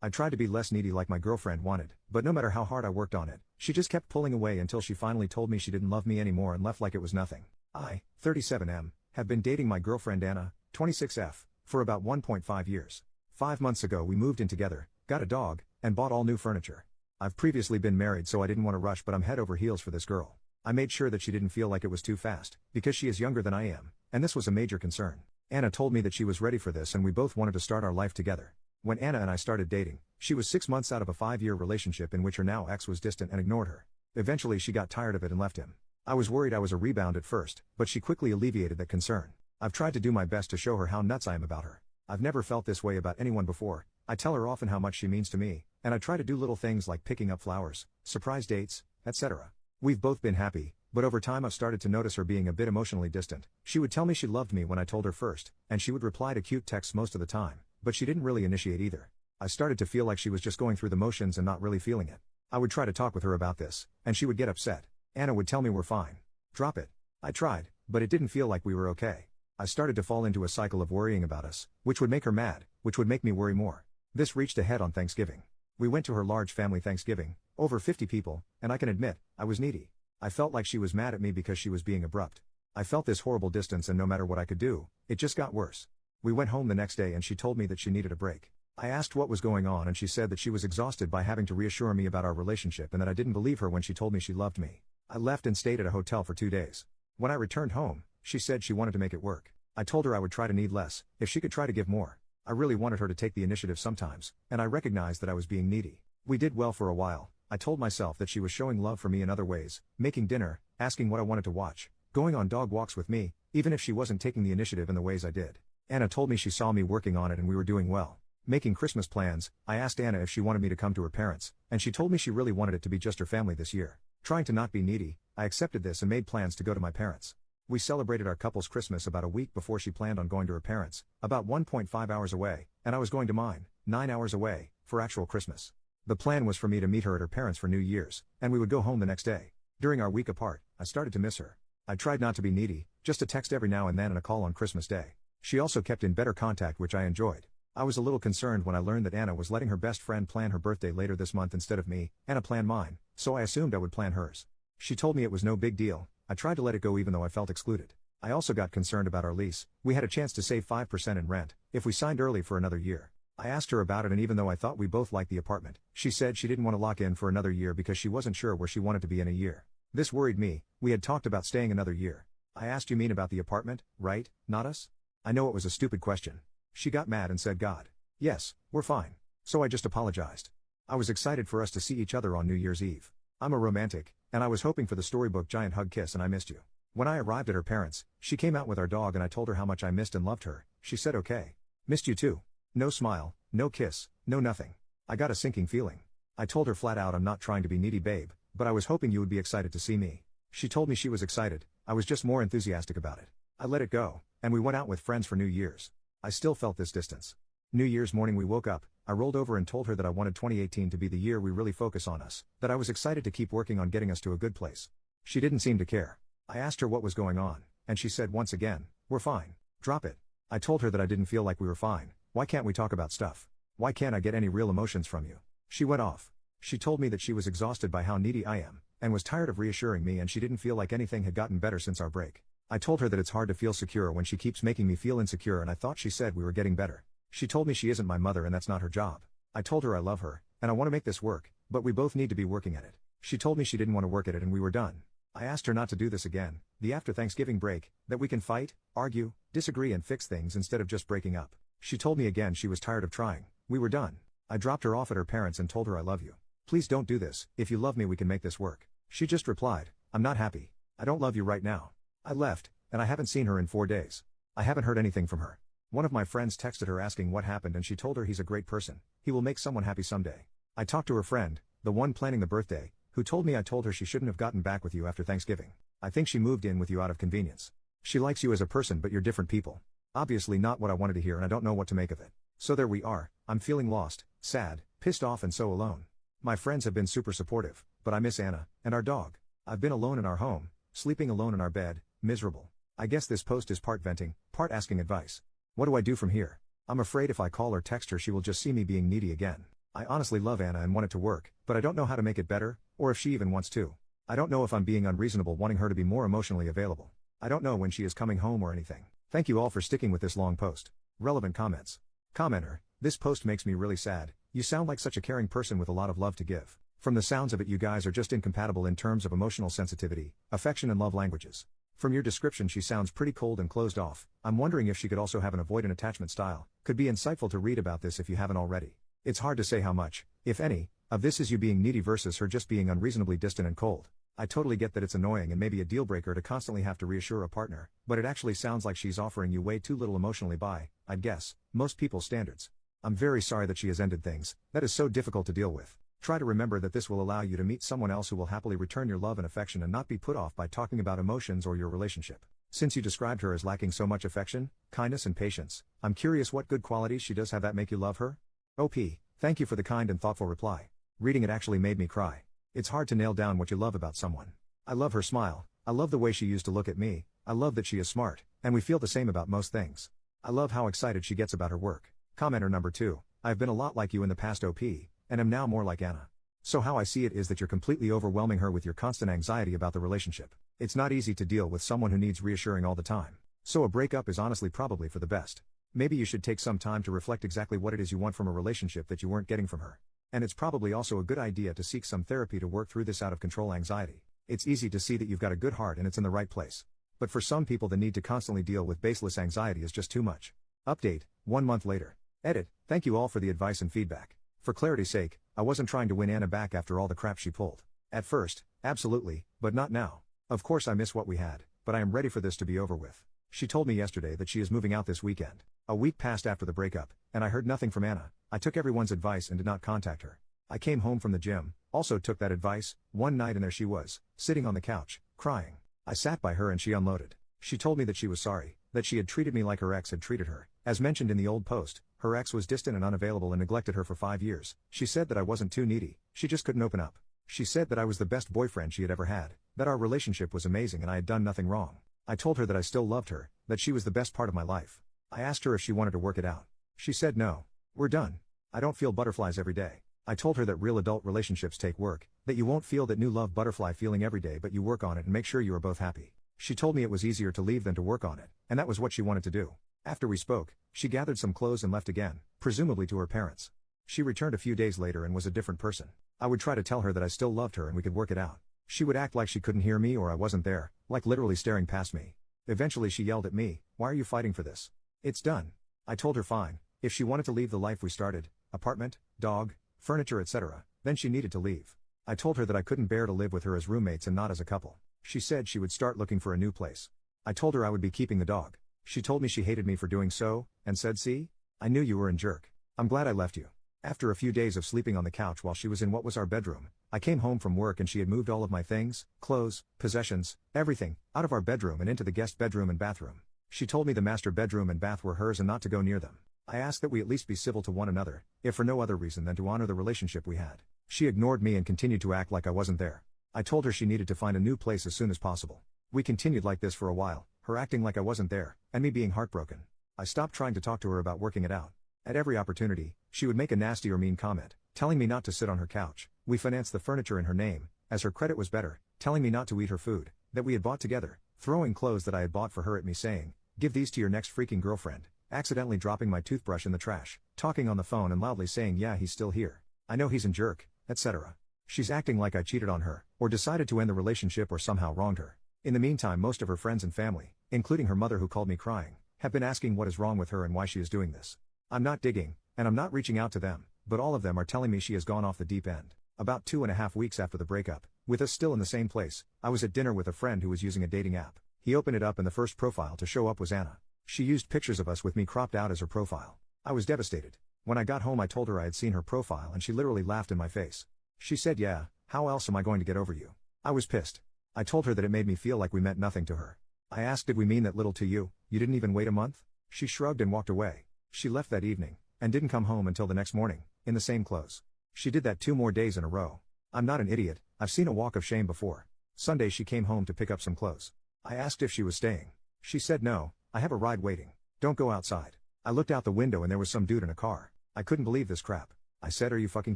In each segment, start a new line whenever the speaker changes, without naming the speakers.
I tried to be less needy like my girlfriend wanted, but no matter how hard I worked on it, she just kept pulling away until she finally told me she didn't love me anymore and left like it was nothing. I, 37M, have been dating my girlfriend Anna, 26F, for about 1.5 years. 5 months ago we moved in together, got a dog, and bought all new furniture. I've previously been married so I didn't want to rush, but I'm head over heels for this girl. I made sure that she didn't feel like it was too fast, because she is younger than I am, and this was a major concern. Anna told me that she was ready for this and we both wanted to start our life together. When Anna and I started dating, she was 6 months out of a 5-year relationship in which her now ex was distant and ignored her. Eventually she got tired of it and left him. I was worried I was a rebound at first, but she quickly alleviated that concern. I've tried to do my best to show her how nuts I am about her. I've never felt this way about anyone before. I tell her often how much she means to me, and I try to do little things like picking up flowers, surprise dates, etc. We've both been happy, but over time I've started to notice her being a bit emotionally distant. She would tell me she loved me when I told her first, and she would reply to cute texts most of the time, but she didn't really initiate either. I started to feel like she was just going through the motions and not really feeling it. I would try to talk with her about this, and she would get upset. Anna would tell me we're fine. Drop it. I tried, but it didn't feel like we were okay. I started to fall into a cycle of worrying about us, which would make her mad, which would make me worry more. This reached a head on Thanksgiving. We went to her large family Thanksgiving, over 50 people, and I can admit, I was needy. I felt like she was mad at me because she was being abrupt. I felt this horrible distance, and no matter what I could do, it just got worse. We went home the next day and she told me that she needed a break. I asked what was going on and she said that she was exhausted by having to reassure me about our relationship and that I didn't believe her when she told me she loved me. I left and stayed at a hotel for 2 days. When I returned home, she said she wanted to make it work. I told her I would try to need less, if she could try to give more. I really wanted her to take the initiative sometimes, and I recognized that I was being needy. We did well for a while. I told myself that she was showing love for me in other ways, making dinner, asking what I wanted to watch, going on dog walks with me, even if she wasn't taking the initiative in the ways I did. Anna told me she saw me working on it and we were doing well. Making Christmas plans, I asked Anna if she wanted me to come to her parents, and she told me she really wanted it to be just her family this year. Trying to not be needy, I accepted this and made plans to go to my parents. We celebrated our couple's Christmas about a week before she planned on going to her parents, about 1.5 hours away, and I was going to mine, 9 hours away, for actual Christmas. The plan was for me to meet her at her parents for New Year's, and we would go home the next day. During our week apart, I started to miss her. I tried not to be needy, just a text every now and then and a call on Christmas Day. She also kept in better contact, which I enjoyed. I was a little concerned when I learned that Anna was letting her best friend plan her birthday later this month instead of me. Anna planned mine, so I assumed I would plan hers. She told me it was no big deal. I tried to let it go even though I felt excluded. I also got concerned about our lease. We had a chance to save 5% in rent if we signed early for another year. I asked her about it, and even though I thought we both liked the apartment, she said she didn't want to lock in for another year because she wasn't sure where she wanted to be in a year. This worried me. We had talked about staying another year. I asked, "You mean about the apartment, right, not us?" I know it was a stupid question. She got mad and said, "God. Yes, we're fine." So I just apologized. I was excited for us to see each other on New Year's Eve. I'm a romantic, and I was hoping for the storybook giant hug kiss, and I missed you. When I arrived at her parents, she came out with our dog and I told her how much I missed and loved her. She said okay. Missed you too. No smile, no kiss, no nothing. I got a sinking feeling. I told her flat out, "I'm not trying to be needy, babe, but I was hoping you would be excited to see me." She told me she was excited. I was just more enthusiastic about it. I let it go, and we went out with friends for New Year's. I still felt this distance. New Year's morning we woke up, I rolled over and told her that I wanted 2018 to be the year we really focus on us, that I was excited to keep working on getting us to a good place. She didn't seem to care. I asked her what was going on, and she said once again, "We're fine. Drop it." I told her that I didn't feel like we were fine. Why can't we talk about stuff? Why can't I get any real emotions from you? She went off. She told me that she was exhausted by how needy I am, and was tired of reassuring me, and she didn't feel like anything had gotten better since our break. I told her that it's hard to feel secure when she keeps making me feel insecure, and I thought she said we were getting better. She told me she isn't my mother and that's not her job. I told her I love her, and I want to make this work, but we both need to be working at it. She told me she didn't want to work at it and we were done. I asked her not to do this again, the after Thanksgiving break, that we can fight, argue, disagree and fix things instead of just breaking up. She told me again she was tired of trying. We were done. I dropped her off at her parents and told her I love you. Please don't do this. If you love me we can make this work. She just replied, "I'm not happy. I don't love you right now." I left, and I haven't seen her in 4 days. I haven't heard anything from her. One of my friends texted her asking what happened and she told her he's a great person. He will make someone happy someday. I talked to her friend, the one planning the birthday, who told me I told her she shouldn't have gotten back with you after Thanksgiving. I think she moved in with you out of convenience. She likes you as a person but you're different people. Obviously not what I wanted to hear and I don't know what to make of it. So there we are. I'm feeling lost, sad, pissed off and so alone. My friends have been super supportive, but I miss Anna, and our dog. I've been alone in our home, sleeping alone in our bed, miserable. I guess this post is part venting, part asking advice. What do I do from here? I'm afraid if I call or text her she will just see me being needy again. I honestly love Anna and want it to work, but I don't know how to make it better, or if she even wants to. I don't know if I'm being unreasonable wanting her to be more emotionally available. I don't know when she is coming home or anything. Thank you all for sticking with this long post. Relevant comments. Commenter, this post makes me really sad. You sound like such a caring person with a lot of love to give. From the sounds of it, you guys are just incompatible in terms of emotional sensitivity, affection and love languages. From your description, she sounds pretty cold and closed off. I'm wondering if she could also have an avoidant attachment style. Could be insightful to read about this if you haven't already. It's hard to say how much, if any, of this is you being needy versus her just being unreasonably distant and cold. I totally get that it's annoying and maybe a deal breaker to constantly have to reassure a partner, but it actually sounds like she's offering you way too little emotionally by, I'd guess, most people's standards. I'm very sorry that she has ended things. That is so difficult to deal with. Try to remember that this will allow you to meet someone else who will happily return your love and affection and not be put off by talking about emotions or your relationship. Since you described her as lacking so much affection, kindness and patience, I'm curious what good qualities she does have that make you love her? OP, thank you for the kind and thoughtful reply. Reading it actually made me cry. It's hard to nail down what you love about someone. I love her smile, I love the way she used to look at me, I love that she is smart, and we feel the same about most things. I love how excited she gets about her work. Commenter number 2, I've been a lot like you in the past OP, and am now more like Anna. So how I see it is that you're completely overwhelming her with your constant anxiety about the relationship. It's not easy to deal with someone who needs reassuring all the time. So a breakup is honestly probably for the best. Maybe you should take some time to reflect exactly what it is you want from a relationship that you weren't getting from her. And it's probably also a good idea to seek some therapy to work through this out of control anxiety. It's easy to see that you've got a good heart and it's in the right place. But for some people, the need to constantly deal with baseless anxiety is just too much. Update, 1 month later. Edit, thank you all for the advice and feedback. For clarity's sake, I wasn't trying to win Anna back after all the crap she pulled. At first, absolutely, but not now. Of course I miss what we had, but I am ready for this to be over with. She told me yesterday that she is moving out this weekend. A week passed after the breakup, and I heard nothing from Anna. I took everyone's advice and did not contact her. I came home from the gym, also took that advice, one night, and there she was, sitting on the couch, crying. I sat by her and she unloaded. She told me that she was sorry, that she had treated me like her ex had treated her. As mentioned in the old post, her ex was distant and unavailable and neglected her for 5 years. She said that I wasn't too needy, she just couldn't open up. She said that I was the best boyfriend she had ever had, that our relationship was amazing and I had done nothing wrong. I told her that I still loved her, that she was the best part of my life. I asked her if she wanted to work it out. She said no. We're done. I don't feel butterflies every day. I told her that real adult relationships take work, that you won't feel that new love butterfly feeling every day, but you work on it and make sure you are both happy. She told me it was easier to leave than to work on it, and that was what she wanted to do. After we spoke, she gathered some clothes and left again, presumably to her parents. She returned a few days later and was a different person. I would try to tell her that I still loved her and we could work it out. She would act like she couldn't hear me or I wasn't there, like literally staring past me. Eventually she yelled at me, "Why are you fighting for this? It's done." I told her fine, if she wanted to leave the life we started, apartment, dog, furniture, etc., then she needed to leave. I told her that I couldn't bear to live with her as roommates and not as a couple. She said she would start looking for a new place. I told her I would be keeping the dog. She told me she hated me for doing so, and said, "See? I knew you were a jerk. I'm glad I left you." After a few days of sleeping on the couch while she was in what was our bedroom, I came home from work and she had moved all of my things, clothes, possessions, everything, out of our bedroom and into the guest bedroom and bathroom. She told me the master bedroom and bath were hers and not to go near them. I asked that we at least be civil to one another, if for no other reason than to honor the relationship we had. She ignored me and continued to act like I wasn't there. I told her she needed to find a new place as soon as possible. We continued like this for a while, her acting like I wasn't there, and me being heartbroken. I stopped trying to talk to her about working it out. At every opportunity, she would make a nasty or mean comment, telling me not to sit on her couch. We financed the furniture in her name, as her credit was better, telling me not to eat her food, that we had bought together, throwing clothes that I had bought for her at me saying, "Give these to your next freaking girlfriend," accidentally dropping my toothbrush in the trash, talking on the phone and loudly saying, "Yeah, he's still here. I know he's a jerk," etc. She's acting like I cheated on her, or decided to end the relationship or somehow wronged her. In the meantime, most of her friends and family, including her mother who called me crying, have been asking what is wrong with her and why she is doing this. I'm not digging, and I'm not reaching out to them, but all of them are telling me she has gone off the deep end. About 2.5 weeks after the breakup, with us still in the same place, I was at dinner with a friend who was using a dating app. He opened it up and the first profile to show up was Anna. She used pictures of us with me cropped out as her profile. I was devastated. When I got home I told her I had seen her profile and she literally laughed in my face. She said, "Yeah, how else am I going to get over you?" I was pissed. I told her that it made me feel like we meant nothing to her. I asked, "Did we mean that little to you? You didn't even wait a month?" She shrugged and walked away. She left that evening, and didn't come home until the next morning, in the same clothes. She did that 2 more days in a row. I'm not an idiot, I've seen a walk of shame before. Sunday she came home to pick up some clothes. I asked if she was staying. She said no, I have a ride waiting. Don't go outside. I looked out the window and there was some dude in a car. I couldn't believe this crap. I said, are you fucking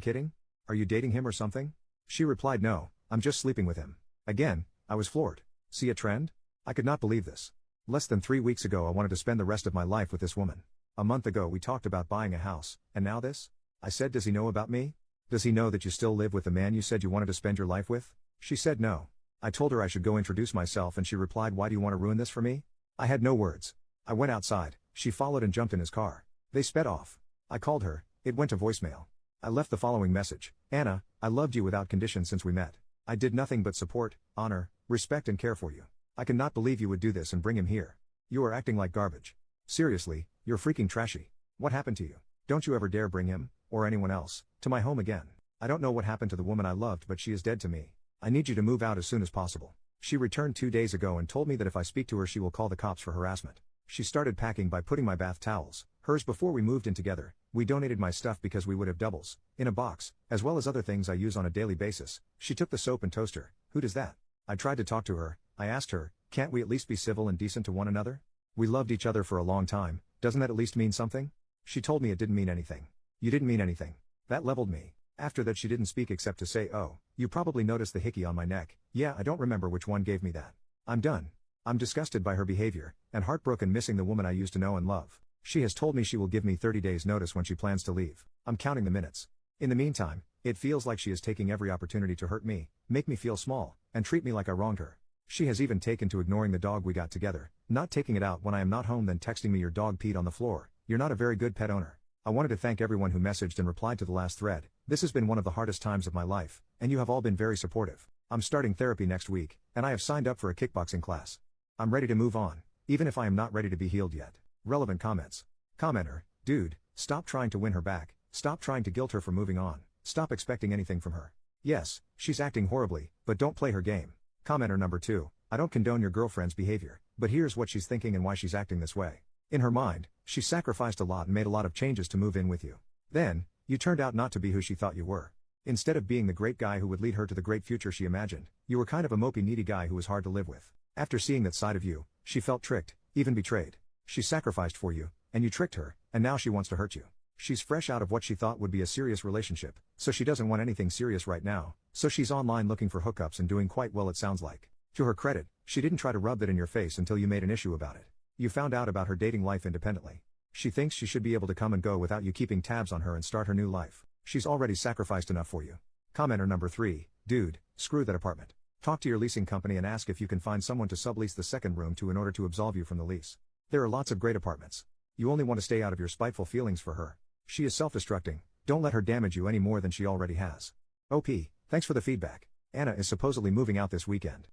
kidding? Are you dating him or something? She replied, no, I'm just sleeping with him. Again, I was floored. See a trend? I could not believe this. Less than 3 weeks ago I wanted to spend the rest of my life with this woman. A month ago we talked about buying a house, and now this? I said, does he know about me? Does he know that you still live with the man you said you wanted to spend your life with? She said no. I told her I should go introduce myself and she replied, why do you want to ruin this for me? I had no words. I went outside, she followed and jumped in his car. They sped off. I called her, it went to voicemail. I left the following message: Anna, I loved you without condition since we met. I did nothing but support, honor, respect and care for you. I cannot believe you would do this and bring him here. You are acting like garbage. Seriously, you're freaking trashy. What happened to you? Don't you ever dare bring him, or anyone else, to my home again. I don't know what happened to the woman I loved, but she is dead to me. I need you to move out as soon as possible. She returned 2 days ago and told me that if I speak to her she will call the cops for harassment. She started packing by putting my bath towels, hers before we moved in together. We donated my stuff because we would have doubles, in a box, as well as other things I use on a daily basis. She took the soap and toaster. Who does that? I tried to talk to her. I asked her, can't we at least be civil and decent to one another? We loved each other for a long time, doesn't that at least mean something? She told me it didn't mean anything. You didn't mean anything. That leveled me. After that she didn't speak except to say, oh, you probably noticed the hickey on my neck. Yeah, I don't remember which one gave me that. I'm done. I'm disgusted by her behavior, and heartbroken missing the woman I used to know and love. She has told me she will give me 30 days notice when she plans to leave. I'm counting the minutes. In the meantime, it feels like she is taking every opportunity to hurt me, make me feel small, and treat me like I wronged her. She has even taken to ignoring the dog we got together, not taking it out when I am not home, then texting me your dog peed on the floor. You're not a very good pet owner. I wanted to thank everyone who messaged and replied to the last thread. This has been one of the hardest times of my life, and you have all been very supportive. I'm starting therapy next week, and I have signed up for a kickboxing class. I'm ready to move on, even if I am not ready to be healed yet. Relevant comments. Commenter, dude, stop trying to win her back, stop trying to guilt her for moving on, stop expecting anything from her. Yes, she's acting horribly, but don't play her game. Commenter number 2, I don't condone your girlfriend's behavior, but here's what she's thinking and why she's acting this way. In her mind, she sacrificed a lot and made a lot of changes to move in with you. Then, you turned out not to be who she thought you were. Instead of being the great guy who would lead her to the great future she imagined, you were kind of a mopey needy guy who was hard to live with. After seeing that side of you, she felt tricked, even betrayed. She sacrificed for you, and you tricked her, and now she wants to hurt you. She's fresh out of what she thought would be a serious relationship, so she doesn't want anything serious right now, so she's online looking for hookups and doing quite well, it sounds like. To her credit, she didn't try to rub that in your face until you made an issue about it. You found out about her dating life independently. She thinks she should be able to come and go without you keeping tabs on her and start her new life. She's already sacrificed enough for you. Commenter number 3, dude, screw that apartment. Talk to your leasing company and ask if you can find someone to sublease the second room to in order to absolve you from the lease. There are lots of great apartments. You only want to stay out of your spiteful feelings for her. She is self-destructing. Don't let her damage you any more than she already has. OP, thanks for the feedback. Anna is supposedly moving out this weekend.